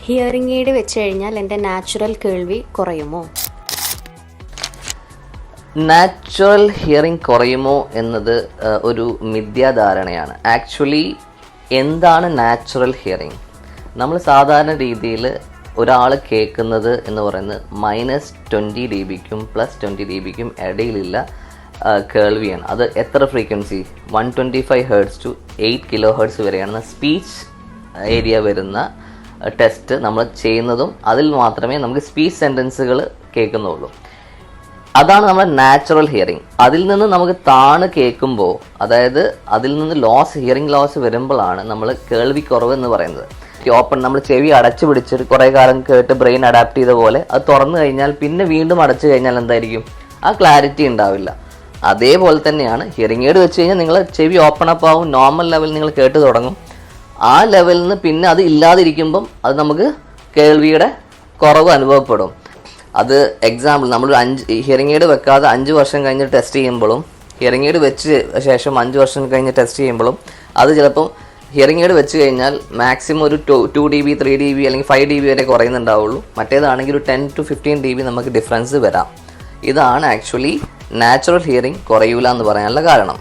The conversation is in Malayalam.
ഹിയറിംഗ് എയ്ഡ് വെച്ച് കഴിഞ്ഞാൽ എൻ്റെ നാച്ചുറൽ കേൾവി കുറയുമോ? നാച്ചുറൽ ഹിയറിംഗ് കുറയുമോ എന്നത് ഒരു മിഥ്യാധാരണയാണ്. ആക്ച്വലി എന്താണ് നാച്ചുറൽ ഹിയറിംഗ്? നമ്മൾ സാധാരണ രീതിയിൽ ഒരാൾ കേൾക്കുന്നത് എന്ന് പറയുന്നത് -20 dBക്കും +20 dBക്കും ഇടയിലുള്ള കേൾവിയാണ്. അത് എത്ര ഫ്രീക്വൻസി? 125 Hz to 8 kHz വരെയാണ് സ്പീച്ച് ഏരിയ വരുന്ന ടെസ്റ്റ് നമ്മൾ ചെയ്യുന്നതും അതിൽ മാത്രമേ നമുക്ക് സ്പീച്ച് സെൻറ്റൻസുകൾ കേൾക്കുന്നുള്ളൂ. അതാണ് നമ്മുടെ നാച്ചുറൽ ഹിയറിംഗ്. അതിൽ നിന്ന് നമുക്ക് താണ് കേൾക്കുമ്പോൾ, അതായത് അതിൽ നിന്ന് ഹിയറിംഗ് ലോസ് വരുമ്പോഴാണ് നമ്മൾ കേൾവി കുറവ് എന്ന് പറയുന്നത്. ഓപ്പൺ നമ്മൾ ചെവി അടച്ചു പിടിച്ചിട്ട് കുറേ കാലം കേട്ട് ബ്രെയിൻ അഡാപ്റ്റ് ചെയ്ത പോലെ അത് തുറന്നു കഴിഞ്ഞാൽ പിന്നെ വീണ്ടും അടച്ചു കഴിഞ്ഞാൽ എന്തായിരിക്കും? ആ ക്ലാരിറ്റി ഉണ്ടാവില്ല. അതേപോലെ തന്നെയാണ് ഹിയറിംഗ് എയ്ഡ് വെച്ച് കഴിഞ്ഞാൽ നിങ്ങൾ ചെവി ഓപ്പൺ അപ്പ് ആവും, നോർമൽ ലെവലിൽ നിങ്ങൾ കേട്ട് തുടങ്ങും. ആ ലെവലിൽ നിന്ന് പിന്നെ അത് ഇല്ലാതിരിക്കുമ്പം അത് നമുക്ക് കേൾവിയുടെ കുറവ് അനുഭവപ്പെടും. അത് എക്സാമ്പിൾ നമ്മൾ ഹിയറിംഗ് എയ്ഡ് വെക്കാതെ 5 വർഷം കഴിഞ്ഞ് ടെസ്റ്റ് ചെയ്യുമ്പോഴും ഹിയറിംഗ് എയ്ഡ് വെച്ച് ശേഷം 5 വർഷം കഴിഞ്ഞ് ടെസ്റ്റ് ചെയ്യുമ്പോഴും അത് ചിലപ്പം ഹിയറിംഗ് എയ്ഡ് വെച്ച് കഴിഞ്ഞാൽ മാക്സിമം ഒരു 2 dB 3 dB അല്ലെങ്കിൽ 5 dB വരെ കുറയുന്നുണ്ടാവുള്ളൂ. മറ്റേതാണെങ്കിൽ ഒരു 10 to 15 dB നമുക്ക് ഡിഫറൻസ് വരാം. ഇതാണ് ആക്ച്വലി നാച്ചുറൽ ഹിയറിംഗ് കുറയൂല എന്ന് പറയാനുള്ള കാരണം.